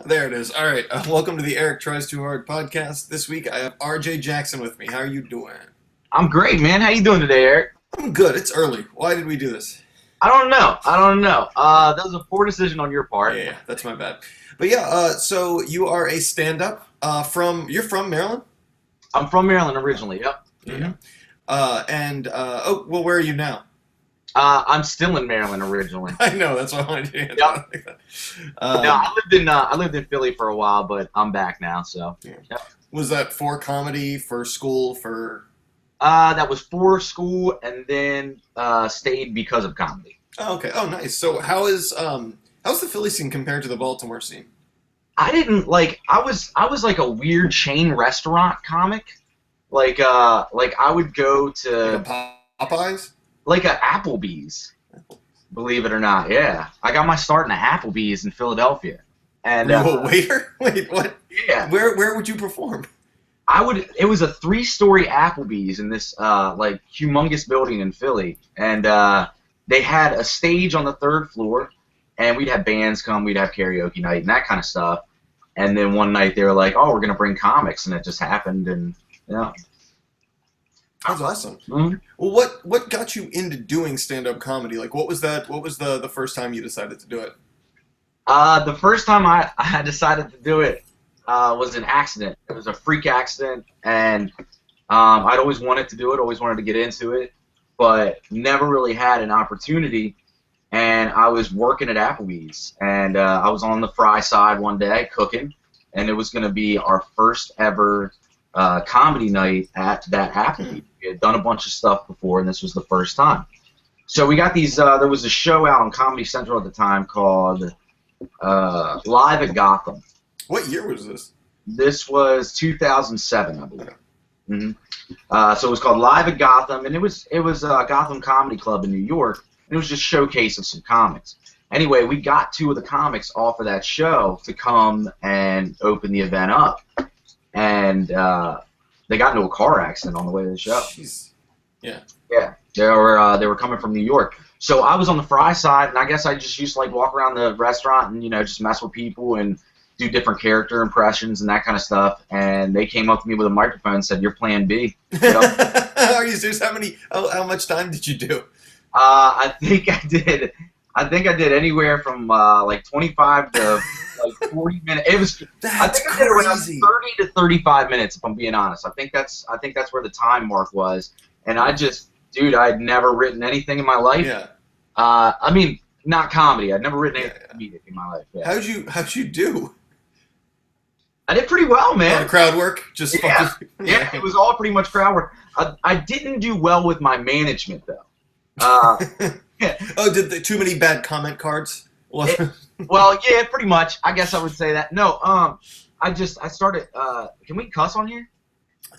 There it is. All right. Welcome to the Eric Tries Too Hard podcast. This week I have RJ Jackson with me. How are you doing? I'm great, man. How you doing today, Eric? I'm good. It's early. Why did we do this? I don't know. That was a poor decision on your part. Yeah, that's my bad. But yeah, so you are a stand-up you're from Maryland? I'm from Maryland originally. Yep. Yeah. Well, where are you now? I'm still in Maryland originally. I know. That's why I wanted to answer Yep. like that. No, I lived in Philly for a while, but I'm back now. So. Yeah. Yep. Was that for comedy, for school, for? That was for school, and then stayed because of comedy. Oh, okay. Oh, nice. So how's the Philly scene compared to the Baltimore scene? I didn't like. I was like a weird chain restaurant comic. Like I would go to Like a Popeyes? like a Applebee's. Believe it or not, yeah. I got my start in a Applebee's in Philadelphia. And Were you a waiter? Wait, what? yeah, Where would you perform? it was a 3-story Applebee's in this like humongous building in Philly. And they had a stage on the 3rd floor, and we'd have bands come, we'd have karaoke night and that kind of stuff. And then one night they were like, "Oh, we're going to bring comics," and it just happened, and yeah. That's awesome. Mm-hmm. Well, what got you into doing stand-up comedy? Like, what was that? What was the first time you decided to do it? The first time I decided to do it was an accident. It was a freak accident, and I'd always wanted to do it, always wanted to get into it, but never really had an opportunity. And I was working at Applebee's, and I was on the fry side one day cooking, and it was going to be our first ever comedy night at that Applebee. We had done a bunch of stuff before, and this was the first time. So we got these. There was a show out on Comedy Central at the time called Live at Gotham. What year was this? This was 2007, I believe. So it was called Live at Gotham, and it was Gotham Comedy Club in New York, and it was just showcase of some comics. Anyway, we got 2 of the comics off of that show to come and open the event up, and they got into a car accident on the way to the show. Jeez. Yeah. Yeah, they were coming from New York. So I was on the fry side, and I guess I just used to like walk around the restaurant and just mess with people and do different character impressions and that kind of stuff. And they came up to me with a microphone and said, "You're Plan B." Are you serious? How much time did you do? I think I did. I think I did anywhere from like 25 to like 40 minutes. It was. I think I did around 30 to 35 minutes, if I'm being honest. I think that's where the time mark was. And I just, dude, I'd never written anything in my life. Yeah. I mean, not comedy. I'd never written anything comedic in my life. Yeah. How'd you do? I did pretty well, man. Crowd work? Just yeah. Yeah, it was all pretty much crowd work. I didn't do well with my management, though. Oh, too many bad comment cards? Well, yeah, pretty much. I guess I would say that. No, I started. Can we cuss on here?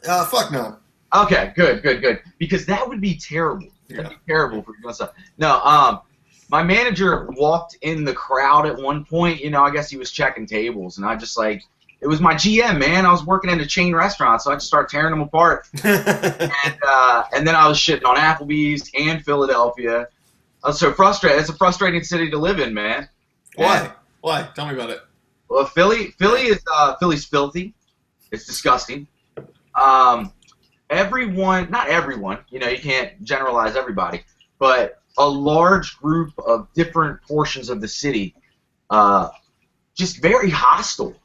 Fuck no. Okay, good. Because that would be terrible. That'd be terrible for doing stuff. No, my manager walked in the crowd at one point. I guess he was checking tables, and I just like. It was my GM, man. I was working in a chain restaurant, so I just started tearing them apart. And then I was shitting on Applebee's and Philadelphia. I was so frustrated. It's a frustrating city to live in, man. Why? Why? Tell me about it. Well, Philly's filthy. It's disgusting. Everyone, not everyone, you can't generalize everybody, but a large group of different portions of the city, just very hostile.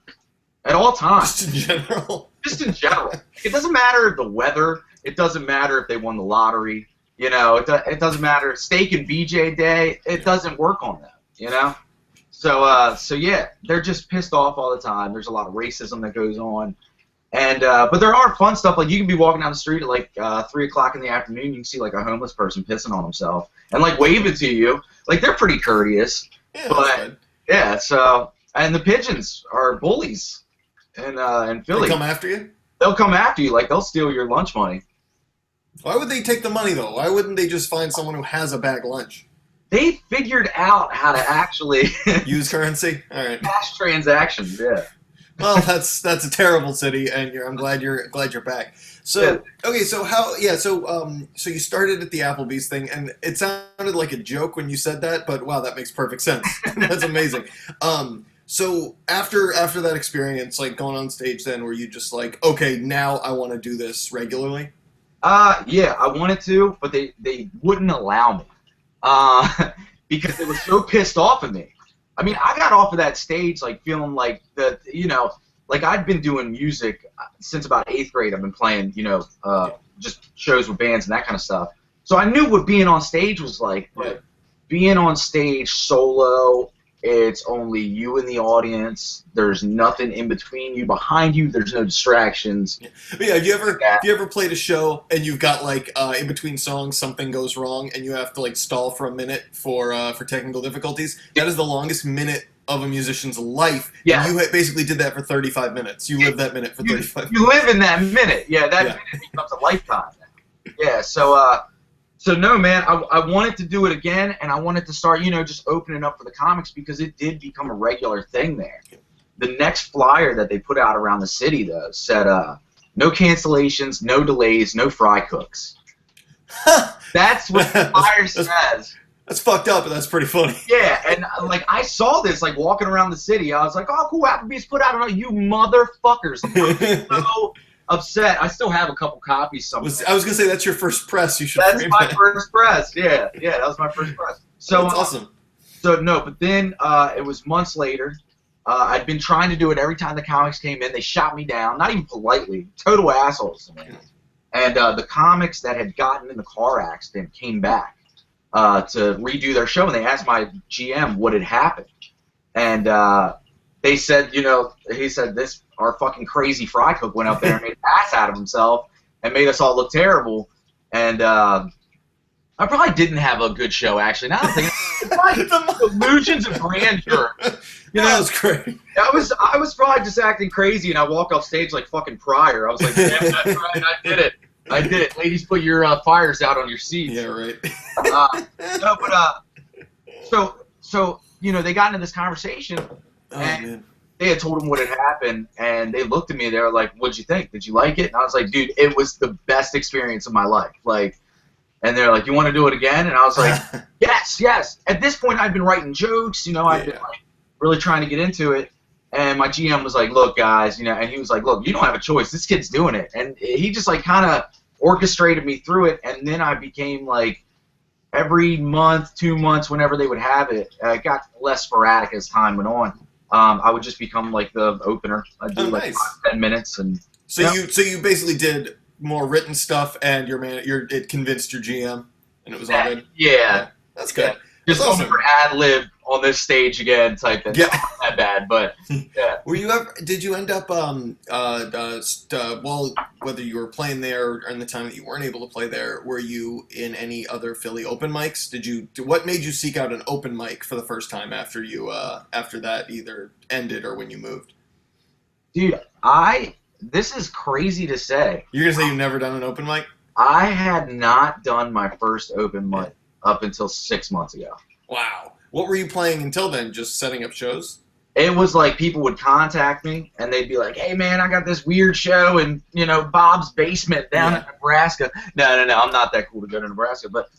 At all times. Just in general. Just in general. It doesn't matter the weather. It doesn't matter if they won the lottery. It doesn't matter. Steak and BJ day. It doesn't work on them. So yeah, they're just pissed off all the time. There's a lot of racism that goes on, and but there are fun stuff. Like you can be walking down the street at like 3 o'clock in the afternoon. You can see like a homeless person pissing on himself and like waving to you. Like they're pretty courteous. Yeah, but yeah. So and the pigeons are bullies. In Philly. They come after you? They'll come after you, like they'll steal your lunch money. Why would they take the money, though? Why wouldn't they just find someone who has a bag lunch? They figured out how to actually... use currency? All right. Cash transactions, yeah. Well, that's a terrible city, and I'm glad you're back. So okay, so so you started at the Applebee's thing, and it sounded like a joke when you said that, but wow, that makes perfect sense. That's amazing. So after that experience, like going on stage, then were you just like, okay, now I want to do this regularly? Yeah, I wanted to, but they wouldn't allow me. Because they were so pissed off at me. I mean, I got off of that stage like feeling like like I'd been doing music since about 8th grade. I've been playing, just shows with bands and that kind of stuff. So I knew what being on stage was like, but being on stage solo, it's only you in the audience. There's nothing in between you, behind you. There's no distractions. Yeah. But yeah, have you ever played a show and you've got like in between songs something goes wrong and you have to like stall for a minute for technical difficulties? That is the longest minute of a musician's life. Yeah. And you basically did that for 35 minutes. You lived that minute for 35 minutes. You live in that minute. Yeah, that minute becomes a lifetime. Yeah, so no, man, I wanted to do it again, and I wanted to start, just opening up for the comics because it did become a regular thing there. The next flyer that they put out around the city, though, said, no cancellations, no delays, no fry cooks. That's what the flyer says. That's fucked up, but that's pretty funny. Yeah, and like I saw this like walking around the city. I was like, oh, cool, Applebee's put out you motherfuckers. So upset. I still have a couple copies somewhere. I was gonna say that's your first press. You should. That's my first press. Yeah, that was my first press. So that's awesome. So no, but then it was months later. I'd been trying to do it every time the comics came in. They shot me down, not even politely, total assholes. And the comics that had gotten in the car accident came back to redo their show, and they asked my GM what had happened, and they said, he said our fucking crazy fry cook went up there and made an ass out of himself and made us all look terrible. And I probably didn't have a good show, actually. Now I'm thinking, illusions of grandeur. That was great. I was probably just acting crazy, and I walk off stage like fucking Pryor. I was like, yeah, that's right, I did it. Ladies, put your fires out on your seats. Yeah, right. No, but so they got into this conversation. And man. They had told him what had happened, and they looked at me. They were like, "What'd you think? Did you like it?" And I was like, "Dude, it was the best experience of my life." Like, and they're like, "You want to do it again?" And I was like, "Yes." At this point, I'd been writing jokes. I'd been like really trying to get into it. And my GM was like, "Look, guys," and he was like, "Look, you don't have a choice. This kid's doing it." And he just like kind of orchestrated me through it. And then I became like every month, 2 months, whenever they would have it, it got less sporadic as time went on. I would just become like the opener. I'd do like 5-10 minutes, and so you basically did more written stuff, and it convinced your GM, and it was all good. Yeah, that's good. Just awesome. Never ad lib on this stage again type thing. Yeah, not that bad, but yeah. Did you end up well, whether you were playing there or in the time that you weren't able to play there, were you in any other Philly open mics? What made you seek out an open mic for the first time after that either ended or when you moved? Dude, this is crazy to say. You're gonna say you've never done an open mic? I had not done my first open mic up until 6 months ago. Wow. What were you playing until then? Just setting up shows? It was like people would contact me, and they'd be like, "Hey, man, I got this weird show in, Bob's basement down in Nebraska." No, I'm not that cool to go to Nebraska, but,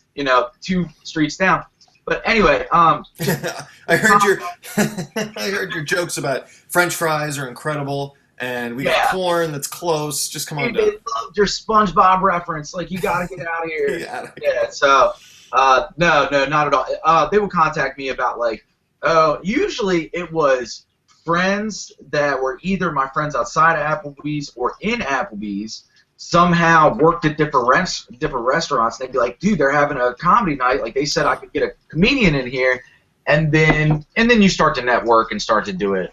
2 streets down. But anyway, I heard your jokes about French fries are incrable, and we got corn that's close. Just come on down. They loved your SpongeBob reference. Like, you got to get out of here. Yeah, so... no, not at all. They would contact me about usually it was friends that were either my friends outside of Applebee's or in Applebee's, somehow worked at different restaurants. And they'd be like, "Dude, they're having a comedy night. Like, they said I could get a comedian in here," and then you start to network and start to do it,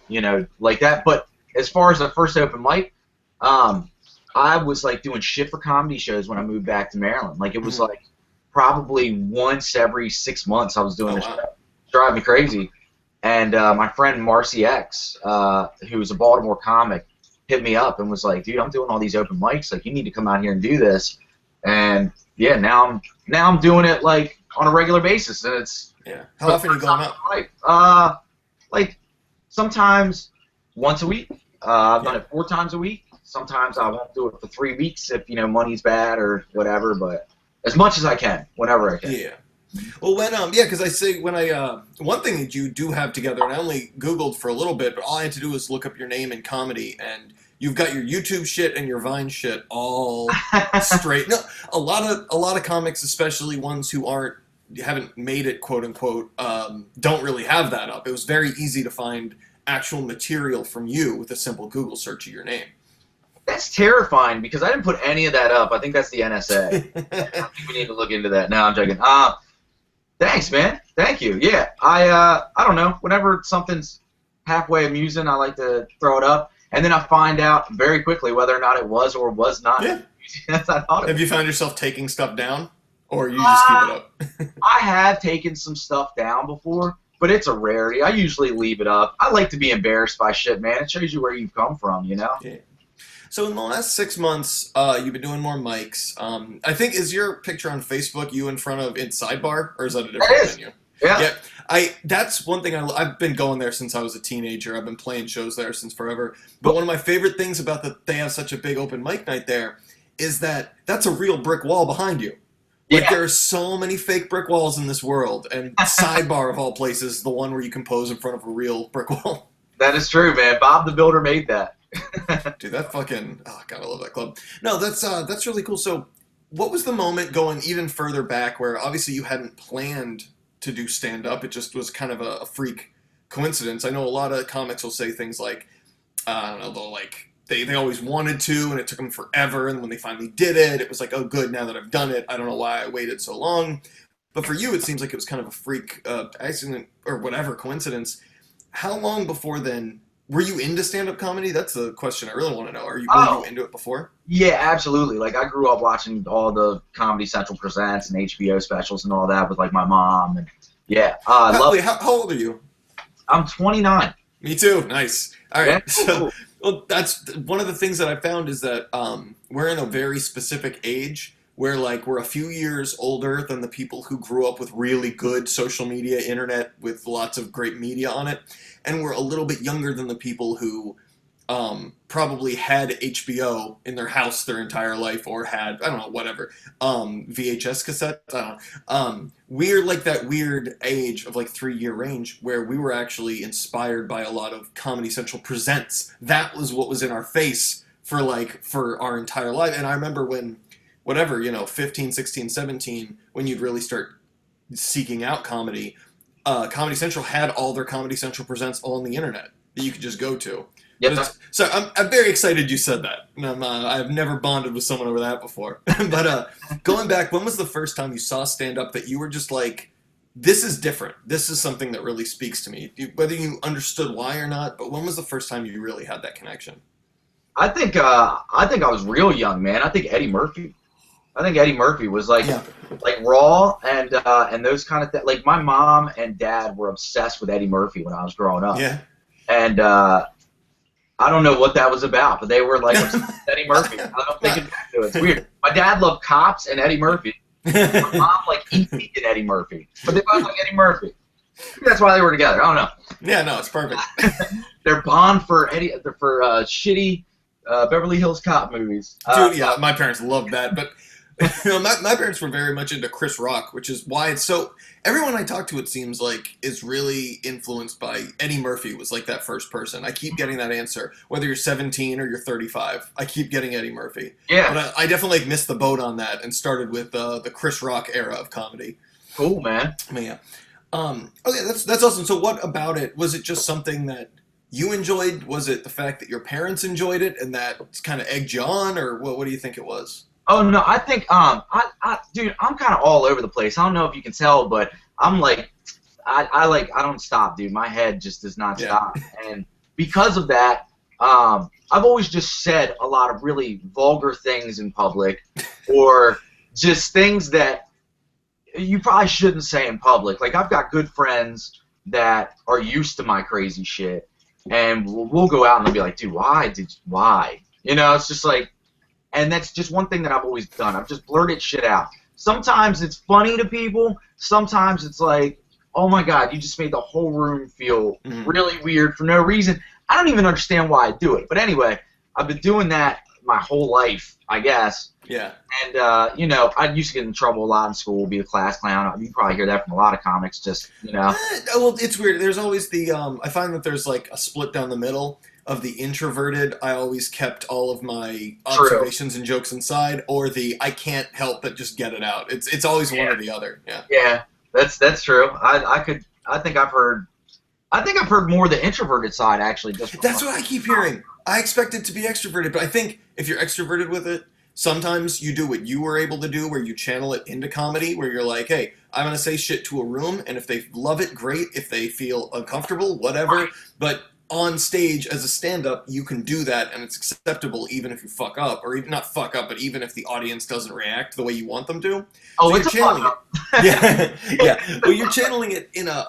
like that. But as far as the first open mic, I was like doing shit for comedy shows when I moved back to Maryland. Like, it was like probably once every 6 months I was doing a show. Drive me crazy. And my friend Marcy X, who's a Baltimore comic, hit me up and was like, "Dude, I'm doing all these open mics. Like, you need to come out here and do this." And yeah, now I'm doing it like on a regular basis, and it's How often are you going out? Like sometimes once a week. I've done it 4 times a week. Sometimes I won't do it for 3 weeks if money's bad or whatever, but as much as I can, whenever I can. Yeah. Well, when yeah, because I say when I one thing that you do have together, and I only Googled for a little bit, but all I had to do was look up your name in comedy, and you've got your YouTube shit and your Vine shit all straight. No, a lot of comics, especially ones who haven't made it, quote unquote, don't really have that up. It was very easy to find actual material from you with a simple Google search of your name. That's terrifying because I didn't put any of that up. I think that's the NSA. I think we need to look into that. No, I'm joking. Thanks, man. Thank you. Yeah, I don't know. Whenever something's halfway amusing, I like to throw it up, and then I find out very quickly whether or not it was or was not Yeah. as I thought it Have was. you found yourself taking stuff down, or you just keep it up? I have taken some stuff down before, but it's a rarity. I usually leave it up. I like to be embarrassed by shit, man. It shows you where you've come from, you know? Yeah. So in the last 6 months, you've been doing more mics. I think is your picture on Facebook you in front of in Sidebar, or is that a different That is. venue? Yeah. Yeah, that's one thing I've been going there since I was a teenager. I've been playing shows there since forever. But one of my favorite things about that they have such a big open mic night there is that that's a real brick wall behind you. Like, Yeah. there are so many fake brick walls in this world, and Sidebar of all places is the one where you can pose in front of a real brick wall. That is true, man. Bob the Builder made that. Dude, that fucking, oh god, I love that club. No, that's really cool. So, what was the moment going even further back where obviously you hadn't planned to do stand up? It just was kind of a freak coincidence. I know a lot of comics will say things like, I don't know, they'll like they always wanted to and it took them forever, and when they finally did it, it was like, oh good, now that I've done it, I don't know why I waited so long. But for you, it seems like it was kind of a freak accident or whatever coincidence. How long before then? Were you into stand-up comedy? That's the question I really want to know. Were you into it before? Yeah, absolutely. Like, I grew up watching all the Comedy Central Presents and HBO specials and all that with, like, my mom. And yeah, I love it. How old are you? I'm 29. Me too. Nice. All right. Yeah, So, cool. well, that's one of the things that I found is that we're in a very specific age where, like, we're a few years older than the people who grew up with really good social media, internet with lots of great media on it, and we're a little bit younger than the people who probably had HBO in their house their entire life, or had, I don't know, whatever, VHS cassette. I don't know. We're like that weird age of like 3-year range where we were actually inspired by a lot of Comedy Central Presents. That was what was in our face for our entire life. And I remember when, whatever, 15, 16, 17, when you'd really start seeking out comedy, Comedy Central had all their Comedy Central Presents on the internet that you could just go to. Yep. So I'm very excited you said that. And I've never bonded with someone over that before. But going back, when was the first time you saw stand-up that you were just like, this is different. This is something that really speaks to me. Whether you understood why or not, but when was the first time you really had that connection? I think I was real young, man. I think Eddie Murphy. I think Eddie Murphy was like Raw and those kind of things. Like, my mom and dad were obsessed with Eddie Murphy when I was growing up. Yeah. And I don't know what that was about, but they were like obsessed with Eddie Murphy. I don't think back to it. It's weird. My dad loved Cops and Eddie Murphy. My mom liked E.T. and Eddie Murphy, but they both like Eddie Murphy. That's why they were together. I don't know. Yeah, no, it's perfect. They're bond for shitty Beverly Hills Cop movies. Dude, yeah, my parents loved that, but my parents were very much into Chris Rock, which is why it's so. Everyone I talk to, it seems like, is really influenced by Eddie Murphy. Was like that first person. I keep getting that answer, whether you're 17 or you're 35. I keep getting Eddie Murphy. Yeah, but I definitely missed the boat on that and started with the Chris Rock era of comedy. cool, man. But yeah. Okay, that's awesome. So what about it? Was it just something that you enjoyed? Was it the fact that your parents enjoyed it and that kind of egged you on, or what do you think it was? Oh no, I think dude, I'm kind of all over the place. I don't know if you can tell, but I'm like, I don't stop, dude. My head just does not stop, and because of that, I've always just said a lot of really vulgar things in public, or just things that you probably shouldn't say in public. Like, I've got good friends that are used to my crazy shit, and we'll go out and they'll be like, dude, why? You know, it's just like. And that's just one thing that I've always done. I've just blurted shit out. Sometimes it's funny to people. Sometimes it's like, oh my God, you just made the whole room feel really weird for no reason. I don't even understand why I do it. But anyway, I've been doing that my whole life, I guess. Yeah. And you know, I used to get in trouble a lot in school, be a class clown. You probably hear that from a lot of comics. Just you know. Well, it's weird. There's always the I find that there's like a split down the middle of the introverted. I always kept all of my observations and jokes inside, or the I can't help but just get it out. It's always one or the other. Yeah. Yeah, that's true. I think I've heard more the introverted side actually. That's what I keep hearing. I expect it to be extroverted, but I think if you're extroverted with it, sometimes you do what you were able to do, where you channel it into comedy, where you're like, hey, I'm going to say shit to a room, and if they love it, great. If they feel uncomfortable, whatever. But on stage as a stand-up, you can do that, and it's acceptable even if you fuck up, or even not fuck up, but even if the audience doesn't react the way you want them to. Oh, so it's a fuck up. Yeah, yeah. Well, you're channeling it in a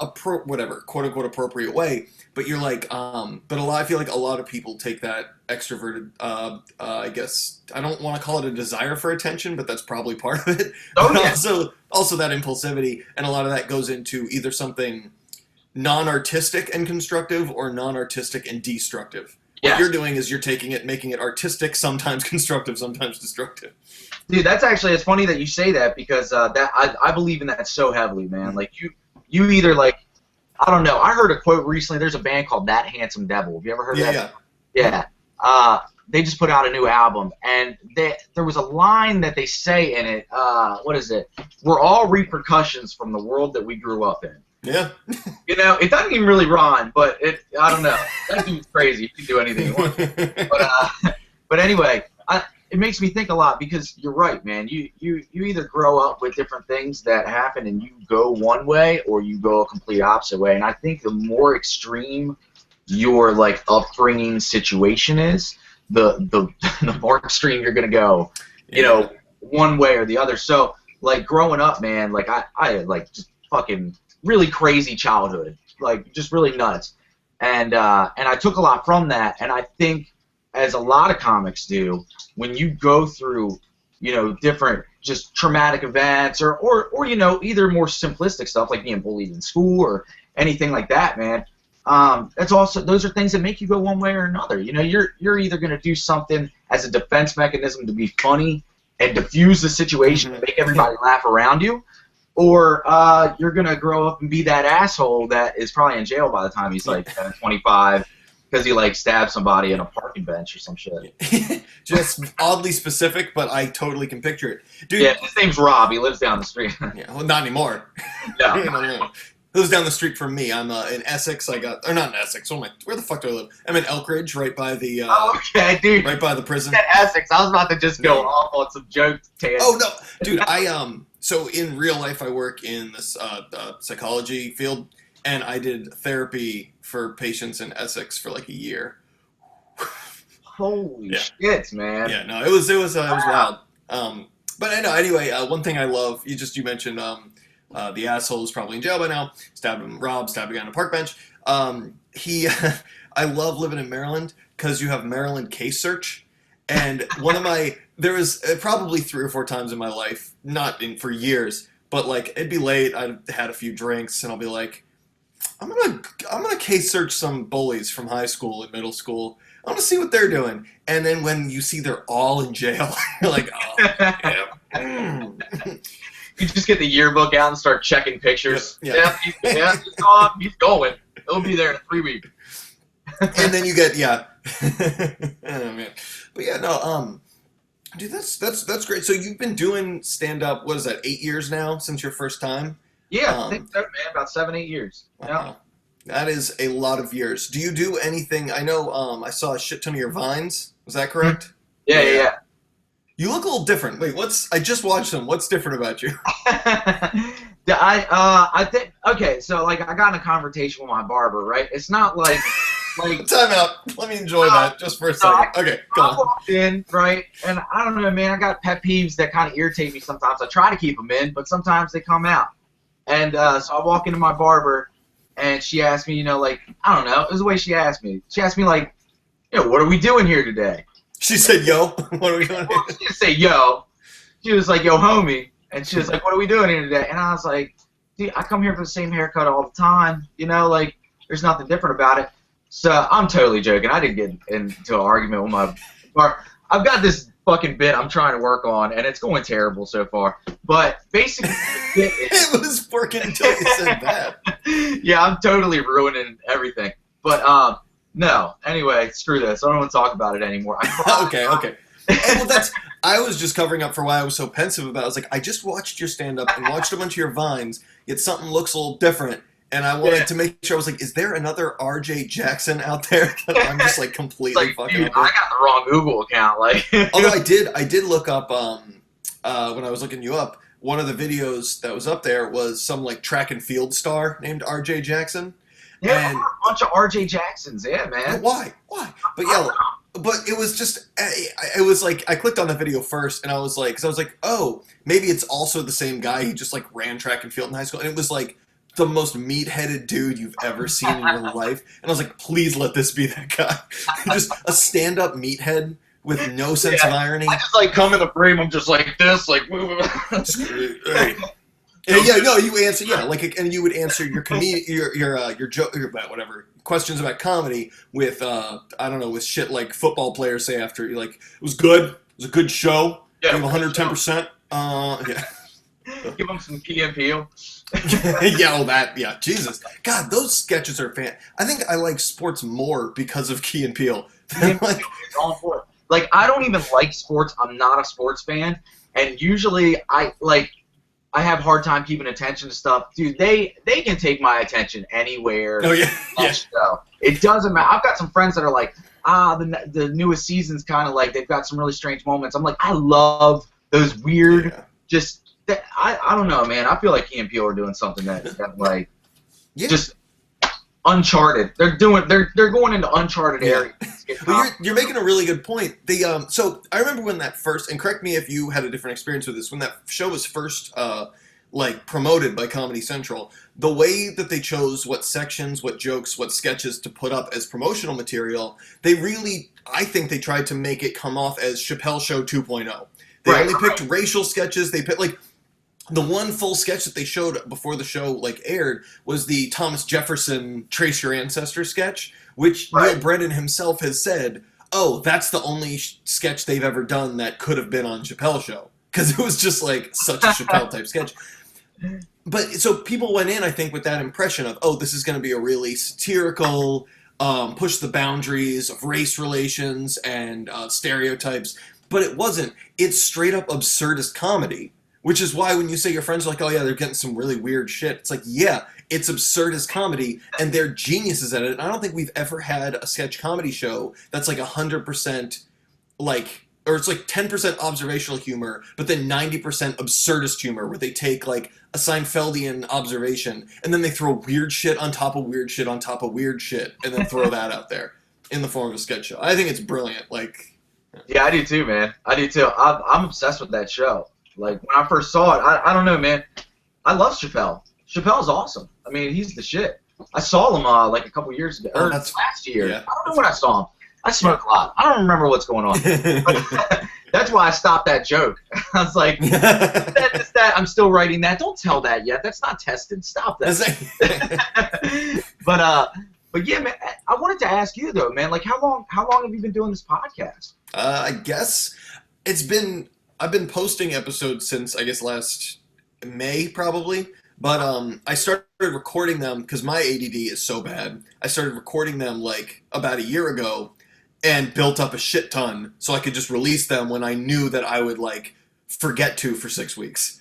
whatever, quote unquote appropriate way. But you're like, I feel like a lot of people take that extroverted, I guess, I don't want to call it a desire for attention, but that's probably part of it. Oh, but yeah. also that impulsivity, and a lot of that goes into either something non-artistic and constructive, or non-artistic and destructive. Yes. What you're doing is you're taking it, making it artistic, sometimes constructive, sometimes destructive. Dude, that's actually, it's funny that you say that, because that I believe in that so heavily, man. Like you either like, I don't know. I heard a quote recently. There's a band called That Handsome Devil. Have you ever heard of that? Yeah. Yeah. They just put out a new album, and there was a line that they say in it. What is it? We're all repercussions from the world that we grew up in. Yeah. You know, it doesn't even really rhyme, but I don't know. That dude's crazy. You can do anything you want. But anyway, it makes me think a lot, because you're right, man. You either grow up with different things that happen and you go one way, or you go a complete opposite way. And I think the more extreme your like upbringing situation is, the more extreme you're gonna go. You know, one way or the other. So like growing up, man, like I like just fucking really crazy childhood, like just really nuts. And I took a lot from that, and I think, as a lot of comics do, when you go through, you know, different just traumatic events, or you know, either more simplistic stuff like being bullied in school or anything like that, man. Those are things that make you go one way or another. You know, you're either gonna do something as a defense mechanism to be funny and diffuse the situation and make everybody laugh around you, or you're gonna grow up and be that asshole that is probably in jail by the time he's like 25. Because he like stabbed somebody in a parking bench or some shit. Just oddly specific, but I totally can picture it. Dude, yeah, his name's Rob. He lives down the street. Yeah, well, not anymore. No. No. He lives down the street from me. I'm in Essex. Or not in Essex. Where the fuck do I live? I'm in Elk Ridge, right by the. Okay, dude. Right by the prison. At Essex. I was about to just go off on some jokes. Oh no, dude. So in real life, I work in this psychology field, and I did therapy for patients in Essex for like a year. Holy shit, man! Yeah, no, it was wild. But I know anyway. One thing I love, you mentioned the asshole is probably in jail by now. Rob stabbed a guy on a park bench. I love living in Maryland because you have Maryland case search, and there was probably 3 or 4 times in my life, for years, but like it'd be late, I'd had a few drinks, and I'll be like, I'm gonna case search some bullies from high school and middle school. I want to see what they're doing. And then when you see they're all in jail, you're like, oh, yeah. You just get the yearbook out and start checking pictures. Yeah. He's gone. He's going. He'll be there in 3 weeks. And then you get oh man. But yeah, no, dude, that's great. So you've been doing stand up, what is that, 8 years now since your first time? Yeah, I think so, man. About 7-8 years. Yeah. That is a lot of years. Do you do anything? I know I saw a shit ton of your Vines. Was that correct? Yeah. You look a little different. Wait, I just watched them. What's different about you? I think, okay, so like I got in a conversation with my barber, right? It's not like time out. Let me enjoy that just for a second. Okay, go on. I walked in, right, and I don't know, man, I got pet peeves that kind of irritate me sometimes. I try to keep them in, but sometimes they come out. And so I walk into my barber, and she asked me, you know, like, I don't know, it was the way she asked me. She asked me, like, you know, what are we doing here today? She said, yo, what are we doing here? She didn't say, yo. She was like, yo, homie. And she was like, what are we doing here today? And I was like, dude, I come here for the same haircut all the time. You know, like, there's nothing different about it. So I'm totally joking. I didn't get into an argument with my barber. I've got this fucking bit I'm trying to work on, and it's going terrible so far. But basically, the bit is, It was working until you said that. yeah, I'm totally ruining everything. But no. Anyway, screw this. I don't want to talk about it anymore. Okay. And well, I was just covering up for why I was so pensive about it. I was like, I just watched your stand-up and watched a bunch of your Vines, yet something looks a little different. And I wanted to make sure, I was like, is there another RJ Jackson out there that I'm just like completely like, fucking dude, up with? I got the wrong Google account. Like, Although I did look up, when I was looking you up, one of the videos that was up there was some like track and field star named RJ Jackson. yeah, And a bunch of RJ Jacksons. Yeah, man. why? But yeah, but it was just, it was like, I clicked on the video first and I was like, oh, maybe it's also the same guy. He just like ran track and field in high school. And it was like the most meat-headed dude you've ever seen in your life. And I was like, please let this be that guy. Just a stand-up meathead with no sense of irony. I just like come in the frame. I'm just like this, like moving. Yeah, no, you answer, like, and you would answer your your joke, whatever questions about comedy with, I don't know, with shit like football players say after, you're like, it was good, it was a good show, Yeah, gave 110%, yeah. Give them some Key and Peele. Yeah, Jesus. God, those sketches are I think I like sports more because of Key and Peele. Like, Like, I don't even like sports. I'm not a sports fan. And usually I have a hard time keeping attention to stuff. Dude, they can take my attention anywhere. oh, yeah. Show. It doesn't matter. I've got some friends that are like, the newest season's kind of like, they've got some really strange moments. I'm like, I love those weird, I don't know, man. I feel like Key and Peele are doing something that like, just uncharted. They're going into uncharted areas. Well, you're making a really good point. So I remember when that first, and correct me if you had a different experience with this, when that show was first like promoted by Comedy Central, the way that they chose what sections, what jokes, what sketches to put up as promotional material, they really, I think they tried to make it come off as Chappelle Show 2.0. They only picked racial sketches. They picked like the one full sketch that they showed before the show like aired was the Thomas Jefferson Trace Your Ancestor sketch, which Neil Brennan himself has said, oh, that's the only sketch they've ever done that could have been on Chappelle's show. Because it was just like such a Chappelle type sketch. But so people went in, I think, with that impression of, oh, this is going to be a really satirical, push the boundaries of race relations and stereotypes. But it wasn't. It's straight up absurdist comedy. Which is why when you say your friends are like, oh yeah, they're getting some really weird shit, it's like, yeah, it's absurdist comedy, and they're geniuses at it. And I don't think we've ever had a sketch comedy show that's like 100% like, or it's like 10% observational humor, but then 90% absurdist humor, where they take like a Seinfeldian observation, and then they throw weird shit on top of weird shit on top of weird shit, and then throw that out there in the form of a sketch show. I think it's brilliant. Like, yeah, I do too, man. I do too. I'm obsessed with that show. Like, when I first saw it, I don't know, man. I love Chappelle. Chappelle's awesome. I mean, he's the shit. I saw him like a couple years ago, or last year. Yeah. I don't know when I saw him. I smoke a lot. I don't remember what's going on. But that's why I stopped that joke. I was like, that's that. I'm still writing that. Don't tell that yet. That's not tested. Stop that. But yeah, man. I wanted to ask you though, man. Like, how long have you been doing this podcast? I guess I've been posting episodes since, I guess, last May, probably. But I started recording them because my ADD is so bad. I started recording them, like, about a year ago and built up a shit ton so I could just release them when I knew that I would, like, forget to for 6 weeks.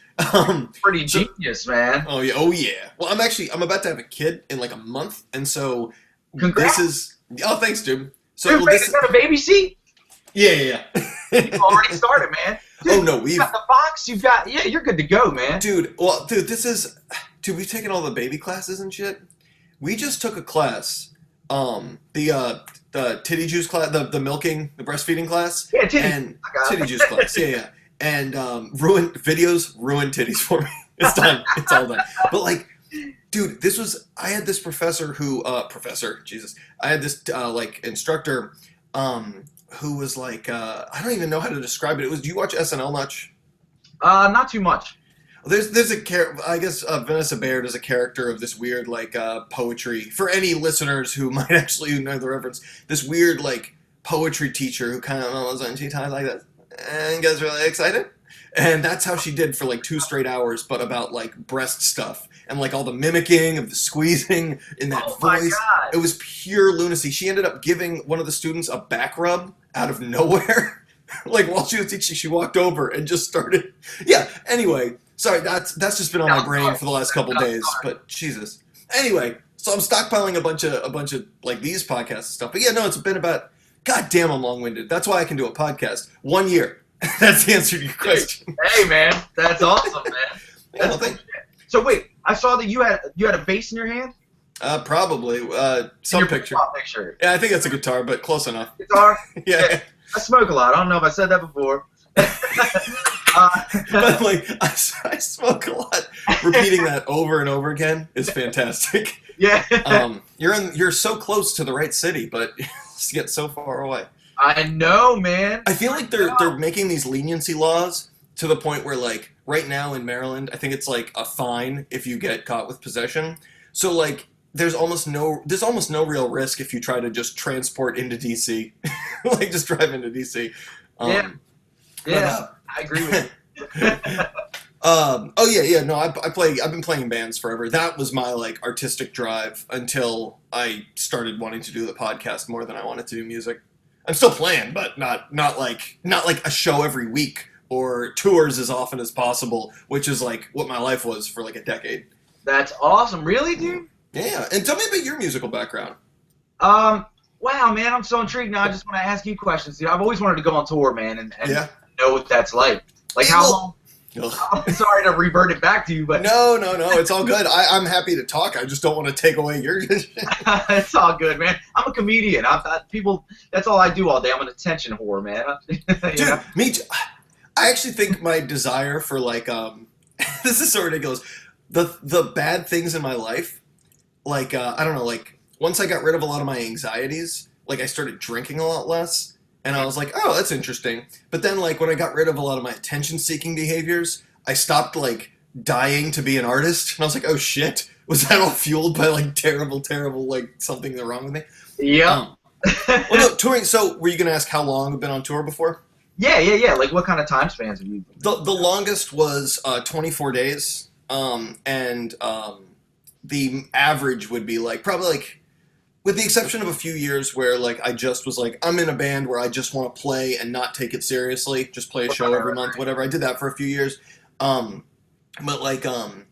Pretty genius, man. Oh, yeah. Well, I'm about to have a kid in, like, a month. And so Congrats. This is... Oh, thanks, dude. So dude, this is that a baby seat? Yeah. You've already started, man. Dude, oh, no, we've got the box. You've got, you're good to go, man. Dude, we've taken all the baby classes and shit. We just took a class, the titty juice class, the milking, the breastfeeding class. Yeah, titty juice class. Yeah. And ruined titties for me. It's done. It's all done. But like, dude, I had this professor who, I had this like instructor, who was like, I don't even know how to describe it. Do you watch SNL much? Not too much. There's a character, I guess Vanessa Baird is a character of this weird, like, poetry. For any listeners who might actually know the reference, this weird, like, poetry teacher who kind of was on, she talked like this and gets really excited. And that's how she did for like 2 straight hours, but about like breast stuff and like all the mimicking of the squeezing in that Oh my voice. god. It was pure lunacy. She ended up giving one of the students a back rub out of nowhere. Like while she was teaching, she walked over and just started. Yeah. Anyway, sorry, that's just been on my brain for the last couple days. But Jesus. Anyway, so I'm stockpiling a bunch of like these podcasts and stuff. But yeah, no, it's been about. God damn, I'm long-winded. That's why I can do a podcast. 1 year. That's the answer to your question. Hey man, that's awesome, man. Yeah, well, So wait, I saw that you had a bass in your hand. probably some Your picture. Picture. Yeah, I think that's a guitar, but close enough. Guitar. Yeah. I smoke a lot. I don't know if I said that before. But like, I smoke a lot. Repeating that over and over again is fantastic. Yeah. You're so close to the right city, but yet so far away. I know, man. I feel like they're making these leniency laws to the point where like right now in Maryland, I think it's like a fine if you get caught with possession. So like there's almost no real risk if you try to just transport into DC, like just drive into DC. Yeah, I agree with you. Oh yeah, no, I've been playing in bands forever. That was my like artistic drive until I started wanting to do the podcast more than I wanted to do music. I'm still playing, but not like a show every week or tours as often as possible, which is like what my life was for like a decade. That's awesome, really, dude. Yeah, and tell me about your musical background. Wow, man, I'm so intrigued now. I just want to ask you questions. Dude, I've always wanted to go on tour, man, and Yeah. know what that's like. Like Yeah, how well- long? I'm sorry to revert it back to you, but No, it's all good. I'm happy to talk. I just don't want to take away your. it's all good, man. I'm a comedian. People. That's all I do all day. I'm an attention whore, man. Dude, know? me too. I actually think my desire for like this is so ridiculous. The bad things in my life, like I don't know, like once I got rid of a lot of my anxieties, like I started drinking a lot less. And I was like, oh, that's interesting. But then, like, when I got rid of a lot of my attention-seeking behaviors, I stopped, like, dying to be an artist. And I was like, oh, shit. Was that all fueled by, like, terrible, like, something wrong with me? Yeah. Well, no, touring. So, were you going to ask how long I've been on tour before? Yeah. Like, what kind of time spans have you? The longest was 24 days. And the average would be, like, probably, like, with the exception of a few years where, like, I just was like, I'm in a band where I just want to play and not take it seriously, just play a show every month, whatever. I did that for a few years. But, like, in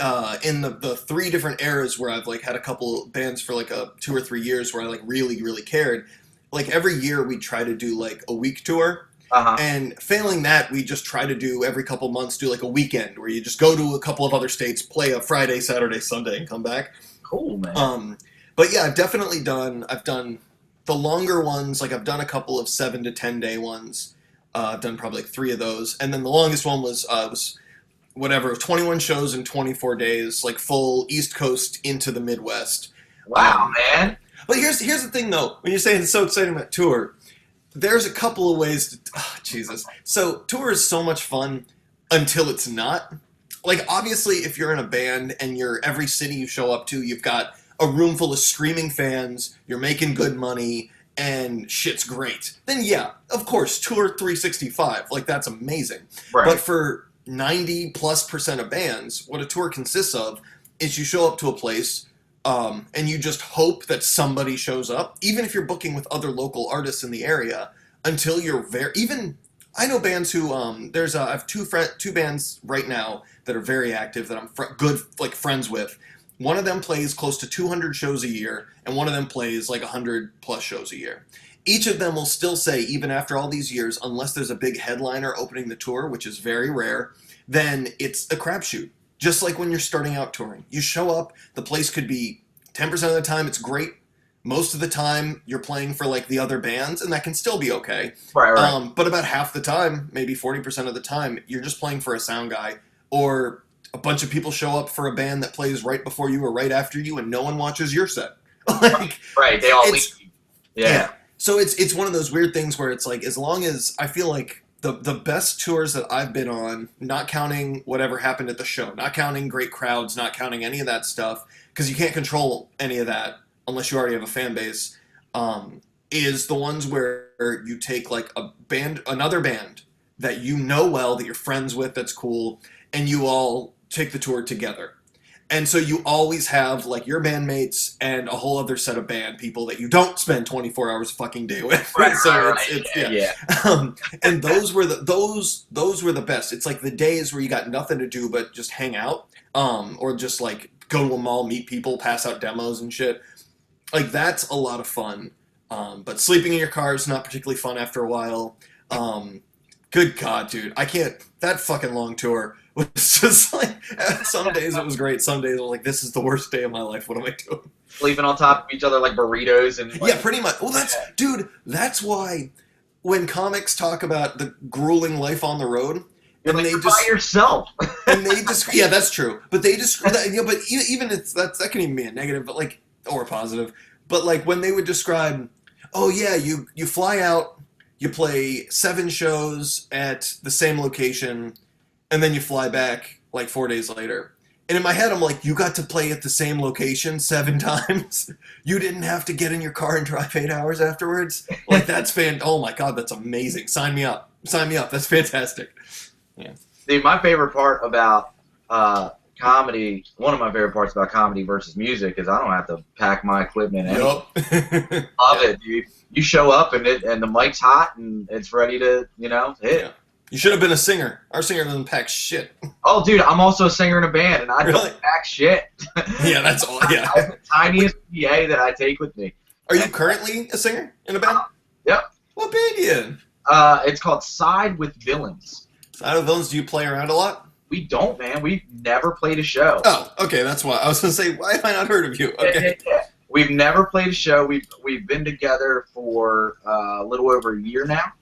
the 3 different eras where I've, like, had a couple bands for, like, 2 or 3 years where I, like, really, really cared, like, every year we'd try to do, like, a week tour. Uh-huh. And failing that, we just try to do every couple months, do, like, a weekend where you just go to a couple of other states, play a Friday, Saturday, Sunday, and come back. Cool, man. But yeah, I've done the longer ones, like I've done a couple of 7 to 10 day ones. I've done probably like 3 of those. And then the longest one was 21 shows in 24 days, like full East Coast into the Midwest. Wow, man. But here's the thing though, when you're saying it's so exciting about tour, there's a couple of ways to, Jesus. So tour is so much fun until it's not. Like obviously if you're in a band and every city you show up to, you've got a room full of screaming fans, you're making good money, and shit's great. Then yeah, of course, tour 365, like that's amazing. Right. But for 90+% of bands, what a tour consists of is you show up to a place, and you just hope that somebody shows up, even if you're booking with other local artists in the area, until you're I know bands who, I have two bands right now that are very active that I'm good, like friends with. One of them plays close to 200 shows a year, and one of them plays like 100+ shows a year. Each of them will still say, even after all these years, unless there's a big headliner opening the tour, which is very rare, then it's a crapshoot. Just like when you're starting out touring. You show up, the place could be 10% of the time it's great. Most of the time you're playing for like the other bands, and that can still be okay. Right. But about half the time, maybe 40% of the time, you're just playing for a sound guy, or a bunch of people show up for a band that plays right before you or right after you, and no one watches your set. Like, right, they all leave. Yeah. So it's one of those weird things where it's like, as long as I feel like the best tours that I've been on, not counting whatever happened at the show, not counting great crowds, not counting any of that stuff, because you can't control any of that unless you already have a fan base, is the ones where you take like another band that you know well, that you're friends with, that's cool, and you all take the tour together. And so you always have like your bandmates and a whole other set of band people that you don't spend 24 hours a fucking day with. Right, So right, it's yeah, yeah. And those were the best. It's like the days where you got nothing to do but just hang out, or just like go to a mall, meet people, pass out demos and shit. Like that's a lot of fun. But sleeping in your car is not particularly fun after a while. Good God, dude, I can't. That fucking long tour was just like, some days it was great. Some days I was like, this is the worst day of my life. What am I doing? Sleeping on top of each other like burritos and like, Yeah, pretty much. Well, dude, that's why when comics talk about the grueling life on the road, you're and like, they by yourself. and they describe, yeah, that's true. But they describe that, but even that can even be a negative, but like, or a positive. But like when they would describe, oh yeah, you fly out, you play 7 shows at the same location, and then you fly back like 4 days later. And in my head, I'm like, you got to play at the same location 7 times. You didn't have to get in your car and drive 8 hours afterwards. Like that's oh my God, that's amazing. Sign me up. Sign me up. That's fantastic. Yeah. Dude, my favorite part about comedy, one of my favorite parts about comedy versus music is I don't have to pack my equipment. Yup. Love it, dude. You show up and the mic's hot and it's ready to, hit. Yeah. You should have been a singer. Our singer doesn't pack shit. Oh, dude, I'm also a singer in a band, and I don't pack shit. Yeah, that's all. Yeah. I have the tiniest PA that I take with me. Are you currently a singer in a band? Yep. What band are you in? It's called Side with Villains. Side with Villains. Do you play around a lot? We don't, man. We've never played a show. Oh, okay, that's why. I was going to say, why have I not heard of you? Okay. Yeah. We've never played a show. We've been together for a little over a year now.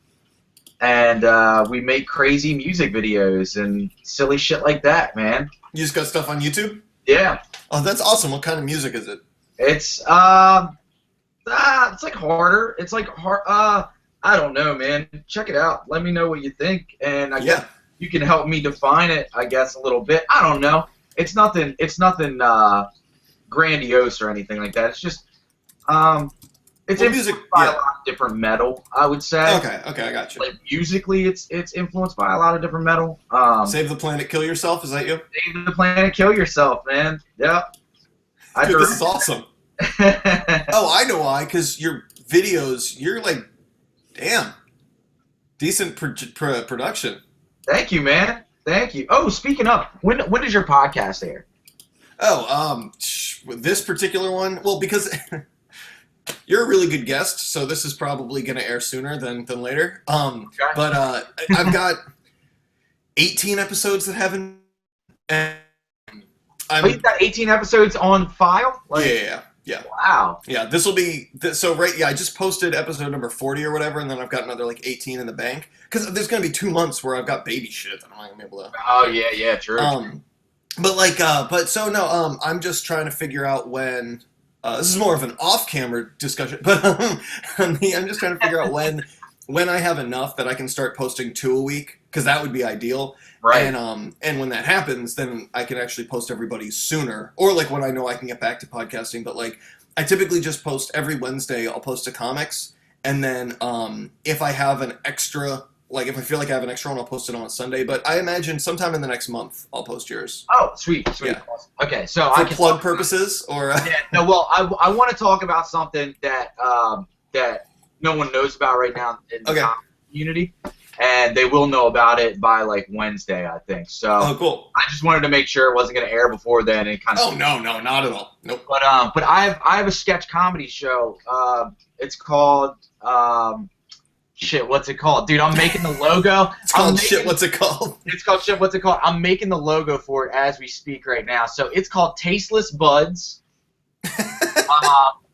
And we make crazy music videos and silly shit like that, man. You just got stuff on YouTube? Yeah. Oh, that's awesome. What kind of music is it? It's like harder. It's like hard. I don't know, man. Check it out. Let me know what you think, and I guess you can help me define it. I guess a little bit. I don't know. It's nothing. It's nothing grandiose or anything like that. It's just it's music by a lot of different metal, I would say. Okay, I got you. Like musically, it's influenced by a lot of different metal. Save the Planet, Kill Yourself. Is that you? Save the Planet, Kill Yourself, man. Yep. Dude, this is awesome. Oh, I know why. Because your videos, you're like, damn, decent production. Thank you, man. Thank you. Oh, speaking of, when does your podcast air? Oh, this particular one. Well, because you're a really good guest, so this is probably going to air sooner than later. But I've got 18 episodes that haven't. You've got 18 episodes on file? Yeah. Wow. Yeah, this will be so right. Yeah, I just posted episode number 40 or whatever, and then I've got another like 18 in the bank because there's going to be 2 months where I've got baby shit that I'm not going to be able to. Oh yeah, true. I'm just trying to figure out when. This is more of an off-camera discussion, but I'm just trying to figure out when I have enough that I can start posting 2 a week, because that would be ideal. Right. And when that happens, then I can actually post everybody sooner, or like when I know I can get back to podcasting. But like, I typically just post every Wednesday. I'll post a comics, and then if I have an extra. Like, if I feel like I have an extra one, I'll post it on a Sunday. But I imagine sometime in the next month, I'll post yours. Oh, sweet. Yeah. Okay, so for plug purposes, or yeah, no. Well, I want to talk about something that that no one knows about right now in the community, and they will know about it by like Wednesday, I think. So. Oh, cool. I just wanted to make sure it wasn't going to air before then. And kind of. Oh no, not at all. Nope. But I have a sketch comedy show. It's called. Shit, what's it called? Dude, I'm making the logo. It's called Shit, what's it called? It's called Shit, what's it called? I'm making the logo for it as we speak right now. So it's called Tasteless Buds.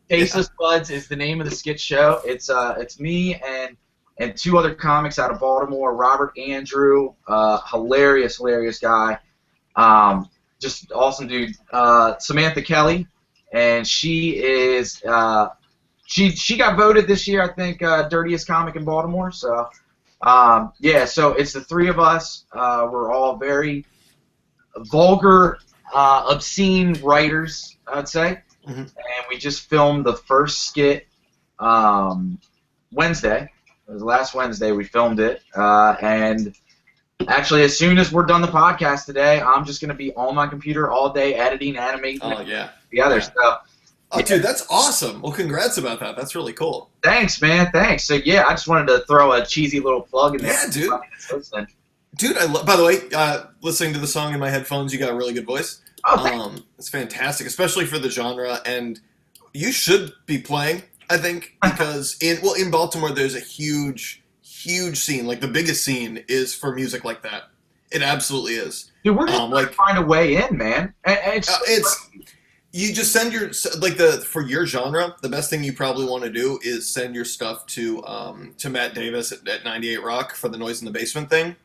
Tasteless Buds is the name of the sketch show. It's me and 2 other comics out of Baltimore. Robert Andrew, hilarious guy. Just awesome dude. Samantha Kelly, and she is... She got voted this year, I think, dirtiest comic in Baltimore. So, so it's the 3 of us. We're all very vulgar, obscene writers, I'd say. Mm-hmm. And we just filmed the first skit Wednesday. It was last Wednesday we filmed it, and actually, as soon as we're done the podcast today, I'm just going to be on my computer all day editing, animating the other stuff. Oh, dude, that's awesome. Well, congrats about that. That's really cool. Thanks, man. Thanks. So, yeah, I just wanted to throw a cheesy little plug in there. Yeah, dude. Dude, by the way, listening to the song in my headphones, you got a really good voice. Oh, thanks. It's fantastic, especially for the genre. And you should be playing, I think, because in Baltimore, there's a huge scene. Like, the biggest scene is for music like that. It absolutely is. Dude, we're just trying to find a way in, man. You just send your for your genre. The best thing you probably want to do is send your stuff to Matt Davis at 98 Rock for the Noise in the Basement thing.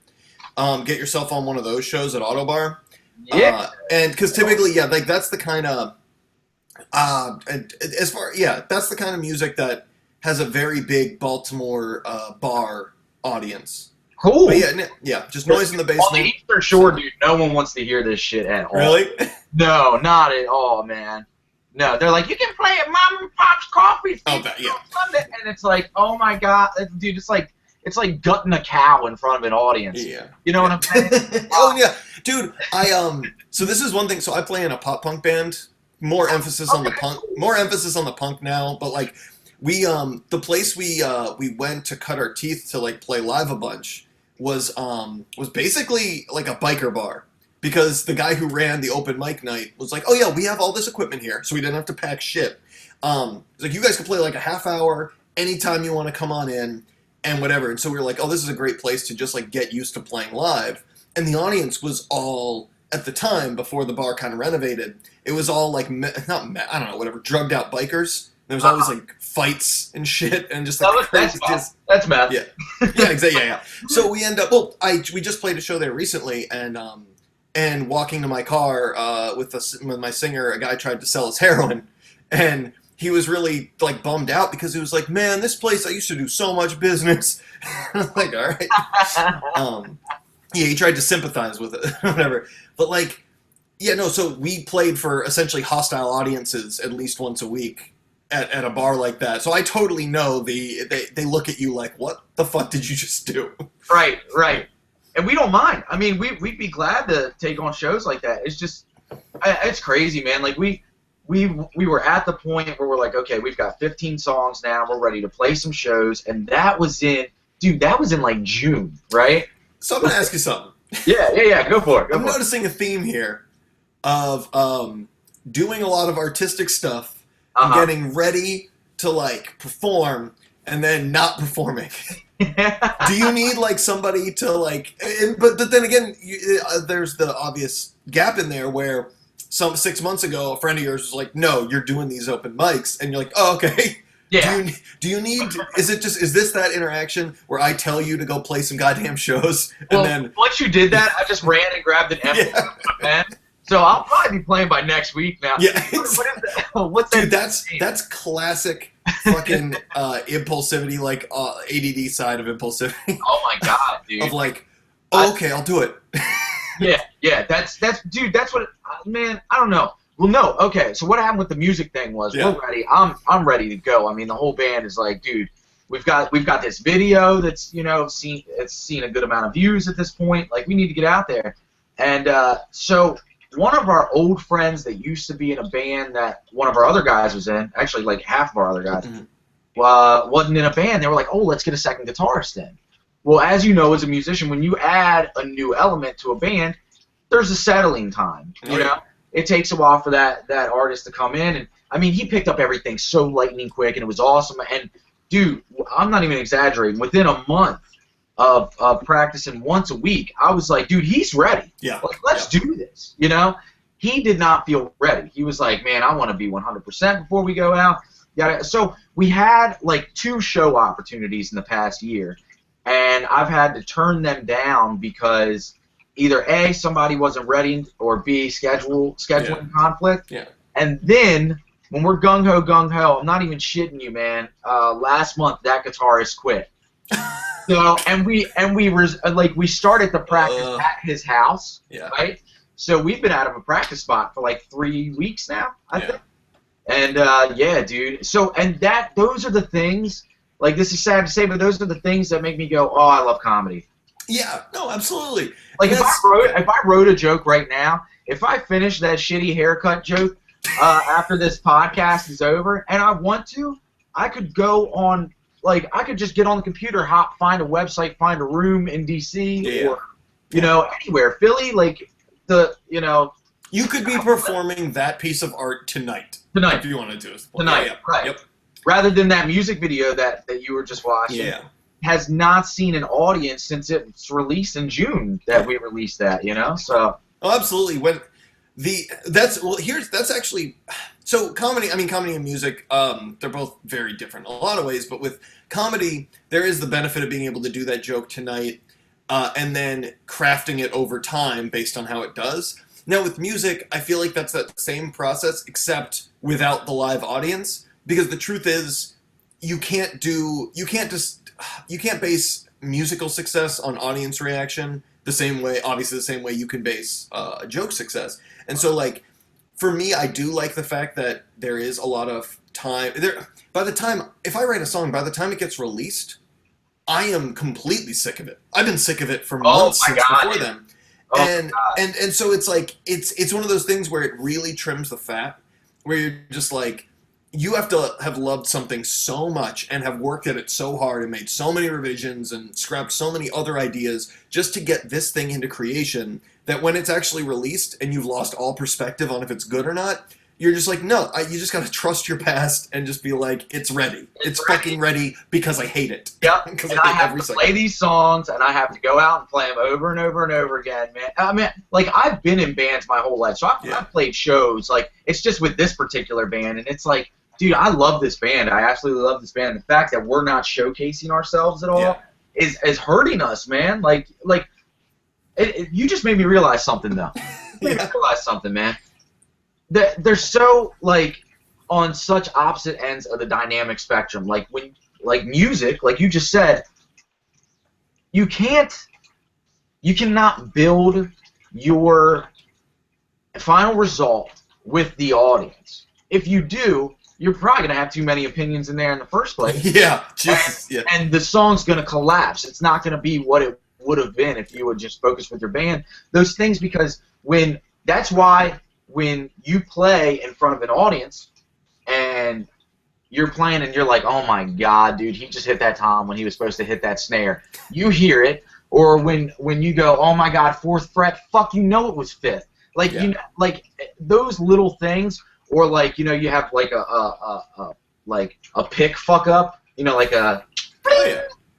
Get yourself on one of those shows at Autobar. Yeah, and because typically, like that's the kind of that's the kind of music that has a very big Baltimore bar audience. Cool. But yeah, just Noise in the Basement. On the Eastern Shore, dude, no one wants to hear this shit at all. Really? No, not at all, man. No, they're like, you can play at Mom and Pop's Coffee Station on Sunday, and it's like, oh my god, dude, it's like gutting a cow in front of an audience. Yeah. You know what I'm saying? Oh yeah, dude. So this is one thing. So I play in a pop punk band. More emphasis on the punk. More emphasis on the punk now. But like, the place we went to cut our teeth to like play live a bunch was basically like a biker bar. Because the guy who ran the open mic night was like, oh yeah, we have all this equipment here, so we didn't have to pack shit. It's like, you guys can play like a half hour anytime you want to come on in and whatever. And so we were like, oh, this is a great place to just like get used to playing live. And the audience was all, at the time, before the bar kind of renovated, it was all like, drugged out bikers. There was always like fights and shit and just like that's bad. Yeah, yeah, exactly. Yeah. So we end up. Well, we just played a show there recently, and walking to my car with my singer, a guy tried to sell us heroin, and he was really like bummed out because he was like, "Man, this place I used to do so much business." I'm like, all right. Yeah, he tried to sympathize with it, whatever. But like, yeah, no. So we played for essentially hostile audiences at least once a week at a bar like that. So I totally know they look at you like, "What the fuck did you just do?" Right. And we don't mind. I mean, we'd be glad to take on shows like that. It's just, it's crazy, man. Like we were at the point where we're like, okay, we've got 15 songs now. We're ready to play some shows, and that was in like June, right? So I'm gonna ask you something. Yeah. Go for it. I'm noticing a theme here of doing a lot of artistic stuff, and getting ready to like perform, and then not performing. Do you need like somebody to like? But then again, there's the obvious gap in there where 6 months ago a friend of yours was like, "No, you're doing these open mics," and you're like, "Oh, okay." Yeah. Do you need? Is this that interaction where I tell you to go play some goddamn shows, and well, then once you did that, I just ran and grabbed an envelope and a pen. So I'll probably be playing by next week now. Yeah. What's that? Dude, that's classic fucking impulsivity, like ADD side of impulsivity. Oh my god, dude. Of like, oh, okay, I'll do it. Yeah. That's dude. That's what, man. I don't know. Well, no. Okay. So what happened with the music thing was we're ready. I'm ready to go. I mean, the whole band is like, dude, we've got this video that's seen a good amount of views at this point. Like, we need to get out there. And so one of our old friends that used to be in a band that one of our other guys was in, actually like half of our other guys, wasn't in a band. They were like, oh, let's get a second guitarist in. Well, as you know, as a musician, when you add a new element to a band, there's a settling time. You know, it takes a while for that artist to come in. And I mean, he picked up everything so lightning quick, and it was awesome. And dude, I'm not even exaggerating. Within a month of practicing once a week, I was like, dude, he's ready. Yeah. Like, let's do this. You know, he did not feel ready. He was like, man, I want to be 100% before we go out. Yeah. So we had like 2 show opportunities in the past year, and I've had to turn them down because either A, somebody wasn't ready, or B, scheduling conflict. Yeah. And then when we're gung ho, I'm not even shitting you, man. Last month that guitarist quit. So we started the practice at his house, right? So we've been out of a practice spot for like 3 weeks now, I think. And yeah, dude. So and those are the things. Like this is sad to say, but those are the things that make me go, "Oh, I love comedy." Yeah, no, absolutely. Like And that's if I wrote a joke right now, if I finish that shitty haircut joke after this podcast is over, and I want to, I could go on. Like I could just get on the computer, find a website, find a room in DC or anywhere, Philly. Like you could be performing that piece of art tonight if you want to do it tonight, yeah. right? Yep. Rather than that music video that you were just watching. Yeah. Has not seen an audience since it's released in June that we released that, so. Oh, absolutely. That's actually, so comedy and music, they're both very different in a lot of ways, but with comedy, there is the benefit of being able to do that joke tonight, and then crafting it over time based on how it does. Now with music, I feel like that's that same process, except without the live audience, because the truth is, you can't base musical success on audience reaction the same way you can base a joke success. And so, like, for me, I do like the fact that there is a lot of time. If I write a song, by the time it gets released, I am completely sick of it. I've been sick of it for months since before then. And so it's like, it's one of those things where it really trims the fat, where you're just like, you have to have loved something so much and have worked at it so hard and made so many revisions and scrapped so many other ideas just to get this thing into creation that when it's actually released and you've lost all perspective on if it's good or not, you're just like, no, you just got to trust your past and just be like, it's ready. It's fucking ready because I hate it. Yep. And I have to play these songs and I have to go out and play them over and over and over again, man. I mean, like, I've been in bands my whole life, so I've played shows. Like, it's just with this particular band, and it's like, dude, I love this band. I absolutely love this band. And the fact that we're not showcasing ourselves at all is hurting us, man. You just made me realize something, though. Realize something, man. They're so, like, on such opposite ends of the dynamic spectrum. Like, music, like you just said, you cannot build your final result with the audience. If you do, you're probably going to have too many opinions in there in the first place. And the song's going to collapse. It's not going to be what it would have been if you would just focus with your band. Those things, because that's why when you play in front of an audience and you're playing and you're like, oh my God, dude, he just hit that tom when he was supposed to hit that snare. You hear it. Or when you go, oh my God, 4th fret, fuck, you know it was 5th. Like, like those little things. Or like, you have like a pick fuck up, like a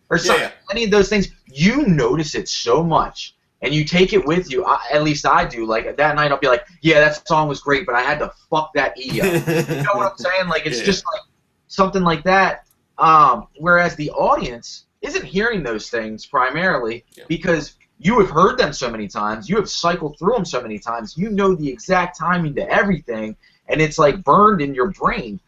or something. Any of those things, you notice it so much, and you take it with you. At least I do. Like that night, I'll be like, yeah, that song was great, but I had to fuck that E up. You know what I'm saying? Like it's just like something like that. Whereas the audience isn't hearing those things primarily because you have heard them so many times, you have cycled through them so many times, you know the exact timing to everything. And it's like burned in your brain.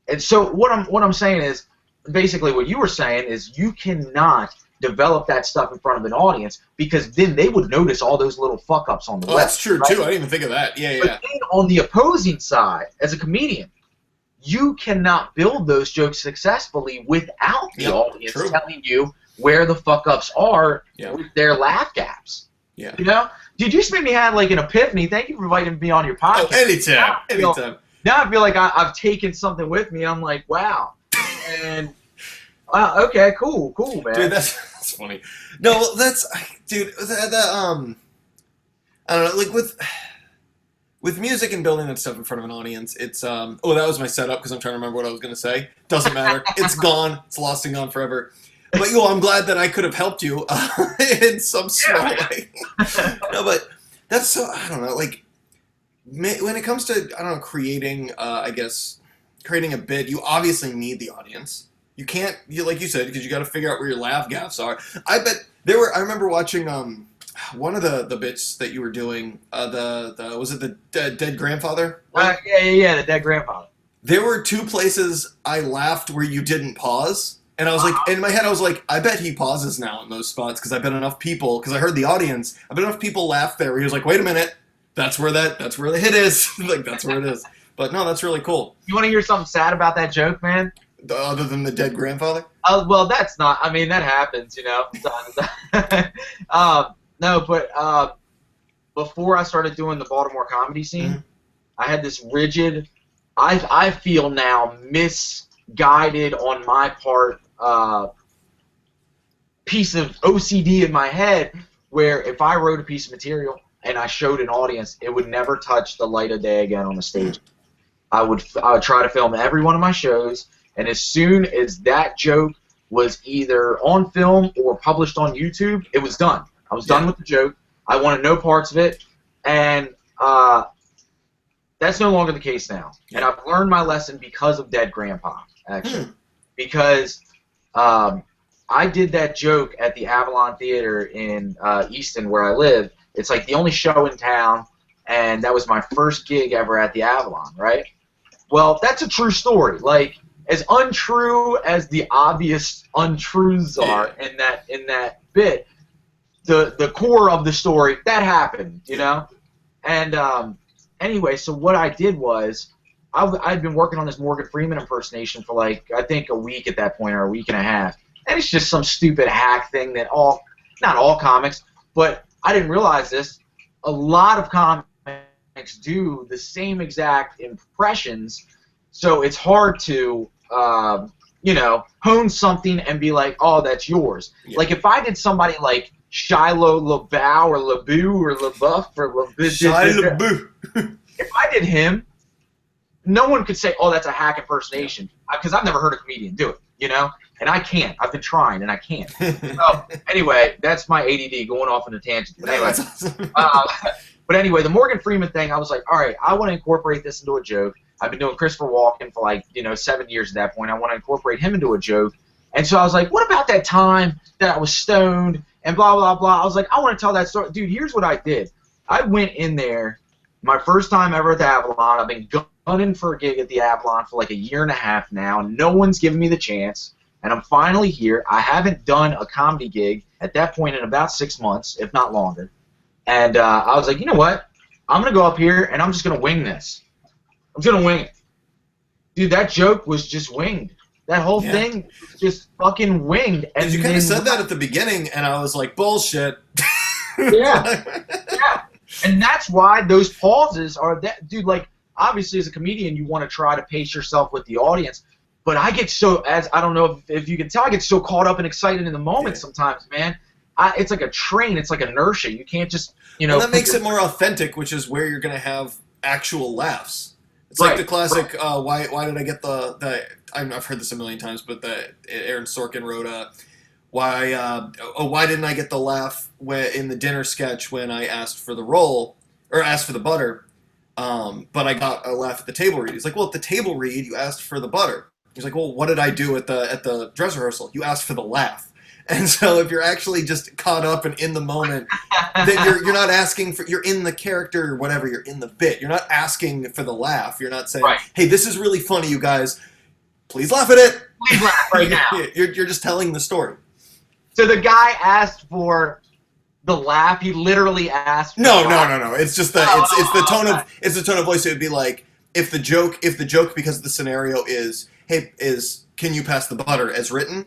And so what I'm saying is, basically what you were saying is you cannot develop that stuff in front of an audience because then they would notice all those little fuck ups on the way. That's true too. I didn't even think of that. But then on the opposing side, as a comedian, you cannot build those jokes successfully without the audience telling you where the fuck ups are with their laugh gaps. Yeah. Dude, you just made me have like an epiphany. Thank you for inviting me on your podcast. Oh, anytime. Now I feel like I've taken something with me. I'm like, wow. And wow, okay, cool, man. Dude, that's funny. No, dude. I don't know. Like with music and building that stuff in front of an audience, it's that was my setup because I'm trying to remember what I was gonna say. Doesn't matter. It's gone. It's lost and gone forever. But I'm glad that I could have helped you in some small way. No, but that's so, I don't know, like, when it comes to, I don't know, creating a bit, you obviously need the audience. You can't, like you said, because you got to figure out where your laugh gaps are. I bet I remember watching one of the bits that you were doing, was it the dead grandfather? Yeah, the dead grandfather. There were 2 places I laughed where you didn't pause. And I was like, in my head, I was like, I bet he pauses now in those spots because I bet enough people, because I heard the audience, I bet enough people laugh there. Where he was like, wait a minute, that's where the hit is. Like, that's where it is. But no, that's really cool. You want to hear something sad about that joke, man? Other than the dead grandfather? Well, that's not. I mean, that happens, you know. No, but before I started doing the Baltimore comedy scene, I had this rigid, I feel now misguided on my part, piece of OCD in my head, where if I wrote a piece of material and I showed an audience, it would never touch the light of day again on the stage. I would try to film every one of my shows, and as soon as that joke was either on film or published on YouTube, it was done. I was done with the joke. I wanted no parts of it, and that's no longer the case now. And I've learned my lesson because of Dead Grandpa, actually. Because I did that joke at the Avalon Theater in Easton, where I live. It's like the only show in town, and that was my first gig ever at the Avalon, right? Well, that's a true story. Like, as untrue as the obvious untruths are in that bit, the core of the story, that happened, you know? And anyway, so what I did was, I'd been working on this Morgan Freeman impersonation for like, I think a week at that point, or a week and a half. And it's just some stupid hack thing that not all comics, but I didn't realize this. A lot of comics do the same exact impressions, so it's hard to, you know, hone something and be like, oh, that's yours. Yeah. Like if I did somebody like Shiloh LaBeouf or LaBeau or LaBeouf or LaBeouf, if I did him, no one could say, oh, that's a hack impersonation, because I've never heard a comedian do it, you know? And I can't. I've been trying, and I can't. So, anyway, that's my ADD going off on a tangent. But anyway, but anyway, the Morgan Freeman thing, I was like, all right, I want to incorporate this into a joke. I've been doing Christopher Walken for like, 7 years at that point. I want to incorporate him into a joke. And so I was like, what about that time that I was stoned and blah, blah, blah. I was like, I want to tell that story. Dude, here's what I did. I went in there, my first time ever at the Avalon. I've been gunning for a gig at the Avalon for like a year and a half now. No one's given me the chance. And I'm finally here. I haven't done a comedy gig at that point in about 6 months, if not longer. And I was like, you know what? I'm going to go up here, and I'm just going to wing this. I'm going to wing it. Dude, that joke was just winged. That whole thing was just fucking winged. And you kind of said that at the beginning, and I was like, bullshit. Yeah. And that's why those pauses are that. Dude, like, obviously as a comedian, you want to try to pace yourself with the audience. But I get so, I don't know if you can tell, I get so caught up and excited in the moment sometimes, man. It's like a train. It's like inertia. You can't just, Well, that makes it more authentic, which is where you're going to have actual laughs. It's like the classic, why did I get I've heard this a million times, but Aaron Sorkin wrote, why didn't I get the laugh in the dinner sketch when I asked for the roll, or asked for the butter, but I got a laugh at the table read. He's like, well, at the table read, you asked for the butter. He's like, well, what did I do at the dress rehearsal? You asked for the laugh. And so if you're actually just caught up and in the moment, then you're not asking for, you're in the character or whatever, you're in the bit. You're not asking for the laugh. You're not saying, hey, this is really funny, you guys. Please laugh at it. Please laugh right now. You're just telling the story. So the guy asked for the laugh. He literally asked for No. It's just it's the tone of voice. It would be like if the joke because the scenario is, hey, can you pass the butter as written?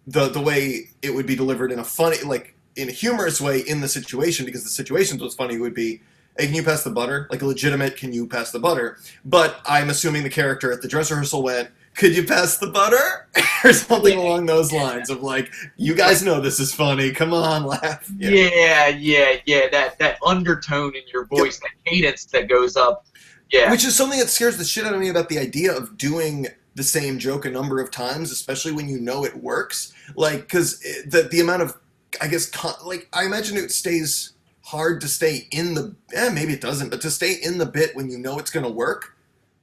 The way it would be delivered in a funny, like in a humorous way in the situation, because the situation was funny, would be, hey, can you pass the butter? Like a legitimate, can you pass the butter? But I'm assuming the character at the dress rehearsal went, could you pass the butter? Or something along those lines of like, you guys know this is funny, come on, laugh. Yeah, that undertone in your voice, that cadence that goes up. Yeah. Which is something that scares the shit out of me about the idea of doing the same joke a number of times, especially when you know it works. Like, because the amount of, I guess, I imagine it stays hard to stay in the, maybe it doesn't, but to stay in the bit when you know it's going to work.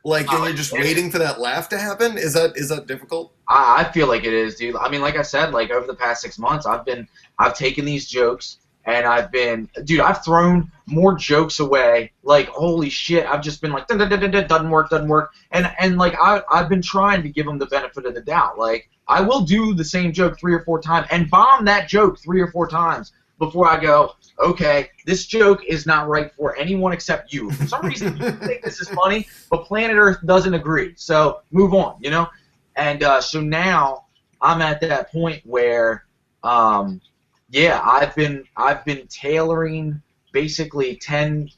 Like, and you're just waiting for that laugh to happen? Is that difficult? I feel like it is, dude. I mean, like I said, like over the past 6 months, I've taken these jokes, and I've thrown more jokes away. Like, holy shit, I've just been like, doesn't work. And like, I've been trying to give them the benefit of the doubt. Like, I will do the same joke 3 or 4 times and bomb that joke 3 or 4 times before I go, okay, this joke is not right for anyone except you. For some reason, you think this is funny, but planet Earth doesn't agree. So move on, you know? And so now I'm at that point where, yeah, I've been tailoring basically 10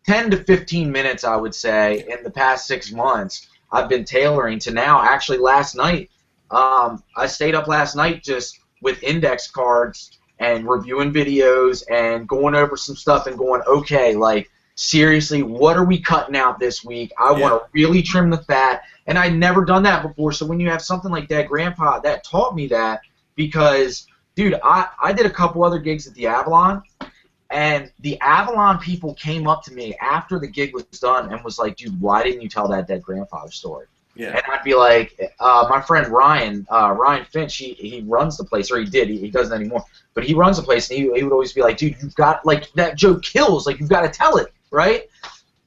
to 15 minutes, I would say, in the past 6 months. I've been tailoring to now. Actually, last night, I stayed up last night just with index cards and reviewing videos and going over some stuff and going, okay, like, seriously, what are we cutting out this week? I want to really trim the fat. And I'd never done that before. So when you have something like Dead Grandpa, that taught me that because, dude, I did a couple other gigs at the Avalon. And the Avalon people came up to me after the gig was done and was like, dude, why didn't you tell that Dead Grandfather story? Yeah. And I'd be like, my friend Ryan Finch, he runs the place, or he did, he doesn't anymore, but he runs the place, and he would always be like, dude, you've got, like, that joke kills, like, you've got to tell it, right?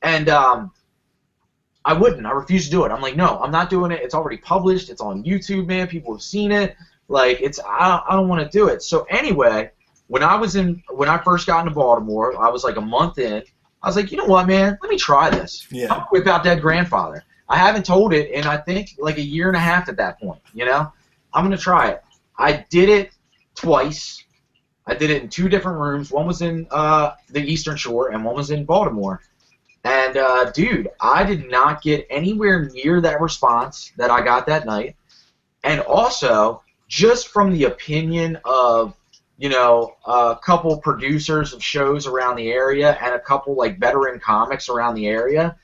And I wouldn't. I refused to do it. I'm like, no, I'm not doing it. It's already published. It's on YouTube, man. People have seen it. Like, I don't want to do it. So anyway, when I first got into Baltimore, I was like a month in. I was like, you know what, man? Let me try this. Yeah. I'm gonna whip out Dead Grandfather. I haven't told it in, I think, like a year and a half at that point. You know, I'm gonna try it. I did it twice. I did it in 2 different rooms. One was in the Eastern Shore, and one was in Baltimore. And dude, I did not get anywhere near that response that I got that night. And also, just from the opinion of, you know, a couple producers of shows around the area and a couple, like, veteran comics around the area,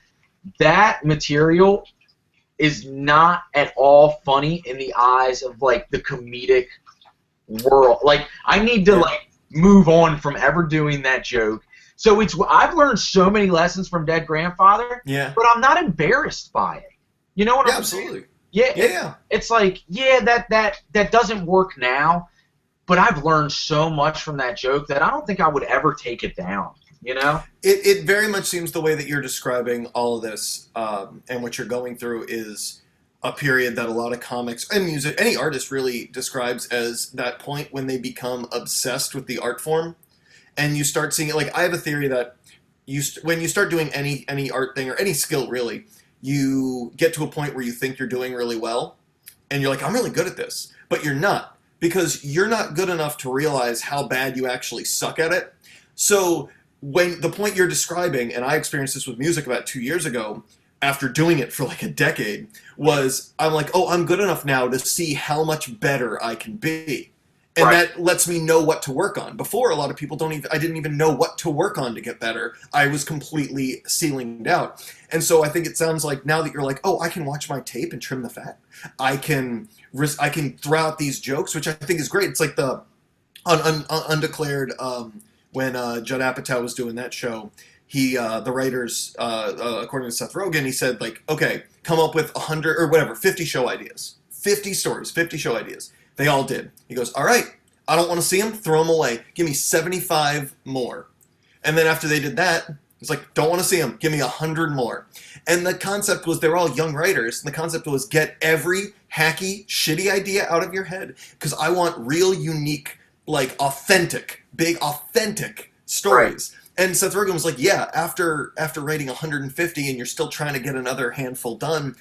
that material is not at all funny in the eyes of, like, the comedic world. Like, I need to, like, move on from ever doing that joke. So I've learned so many lessons from Dead Grandfather, but I'm not embarrassed by it. You know what I'm saying? Absolutely. Yeah. It's like, yeah, that doesn't work now, but I've learned so much from that joke that I don't think I would ever take it down, you know? It very much seems the way that you're describing all of this and what you're going through is a period that a lot of comics and music, any artist really describes as that point when they become obsessed with the art form and you start seeing it. Like, I have a theory that when you start doing any art thing or any skill really, you get to a point where you think you're doing really well and you're like, I'm really good at this, but you're not. Because you're not good enough to realize how bad you actually suck at it. So when the point you're describing, and I experienced this with music about 2 years ago, after doing it for like a decade, was I'm like, oh, I'm good enough now to see how much better I can be. And that lets me know what to work on. Before, a lot of people I didn't even know what to work on to get better. I was completely ceilinged out. And so I think it sounds like now that you're like, oh, I can watch my tape and trim the fat. I can throw out these jokes, which I think is great. It's like the undeclared, when Judd Apatow was doing that show, the writers, according to Seth Rogen, he said, like, okay, come up with 100 or whatever, 50 show ideas. 50 stories, 50 show ideas. They all did. He goes, all right, I don't want to see them, throw them away. Give me 75 more. And then after they did that, he's like, don't want to see them, give me 100 more. And the concept was, they were all young writers, and the concept was get every hacky, shitty idea out of your head, because I want real, unique, like, authentic, big, authentic stories. Right. And Seth Rogen was like, yeah, after writing 150 and you're still trying to get another handful done,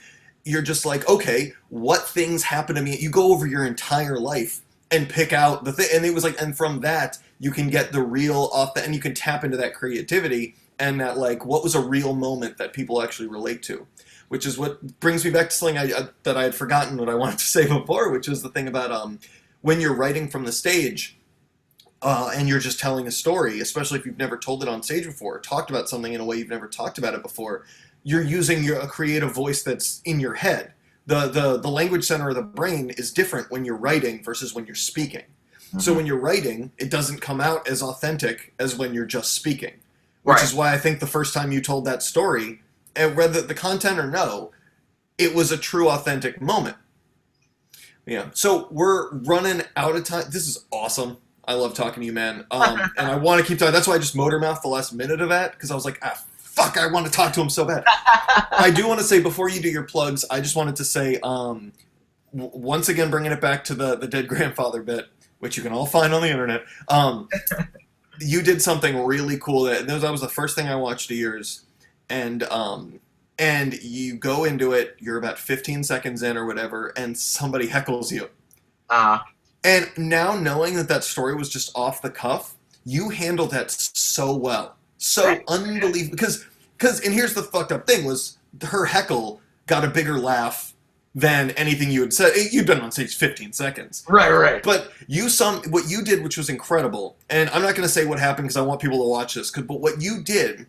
you're just like, okay, what things happen to me? You go over your entire life and pick out the thing. And it was like, and from that, you can get the real, and you can tap into that creativity and that, like, what was a real moment that people actually relate to, which is what brings me back to something that I had forgotten what I wanted to say before, which was the thing about when you're writing from the stage and you're just telling a story, especially if you've never told it on stage before, or talked about something in a way you've never talked about it before, you're using a creative voice that's in your head. The language center of the brain is different when you're writing versus when you're speaking. Mm-hmm. So when you're writing, it doesn't come out as authentic as when you're just speaking. Which is why I think the first time you told that story, and whether the content or no, it was a true authentic moment. Yeah. So we're running out of time. This is awesome. I love talking to you, man. And I want to keep talking. That's why I just motor-mouthed the last minute of that, because I was like, fuck, I want to talk to him so bad. I do want to say, before you do your plugs, I just wanted to say, once again, bringing it back to the Dead Grandfather bit, which you can all find on the internet. you did something really cool. That was the first thing I watched of yours, and you go into it. You're about 15 seconds in or whatever, and somebody heckles you. Uh, And now knowing that story was just off the cuff, you handled that so well, so unbelievable. Because and here's the fucked up thing was her heckle got a bigger laugh than anything you had said. You'd been on stage 15 seconds. right. But what you did, which was incredible, and I'm not going to say what happened because I want people to watch this. But what you did,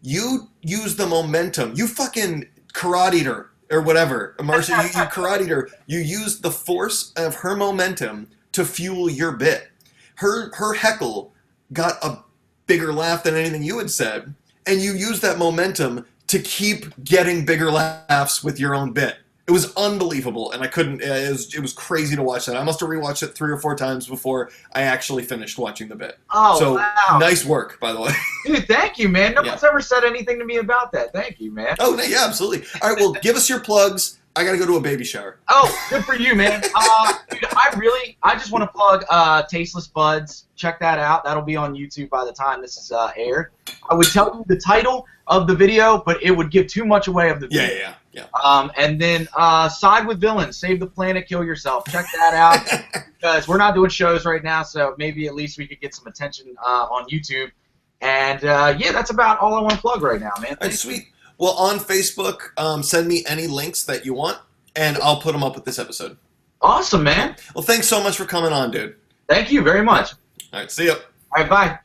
you used the momentum. You fucking karate her or whatever, Marcia. You karate her. You used the force of her momentum to fuel your bit. Her heckle got a bigger laugh than anything you had said, and you used that momentum to keep getting bigger laughs with your own bit. It was unbelievable, and I couldn't. It was crazy to watch that. I must have rewatched it 3 or 4 times before I actually finished watching the bit. Oh, so wow. Nice work, by the way. Dude, thank you, man. No one's ever said anything to me about that. Thank you, man. Oh, yeah, absolutely. All right, well, give us your plugs. I got to go to a baby shower. Oh, good for you, man. Dude, I just want to plug Tasteless Buds. Check that out. That'll be on YouTube by the time this is aired. I would tell you the title of the video, but it would give too much away of the video. Yeah. And then Side with Villains, Save the Planet, Kill Yourself. Check that out because we're not doing shows right now, so maybe at least we could get some attention on YouTube. And yeah, that's about all I want to plug right now, man. That's sweet. Well, on Facebook, send me any links that you want, and I'll put them up with this episode. Awesome, man. Well, thanks so much for coming on, dude. Thank you very much. All right, see ya. All right, bye.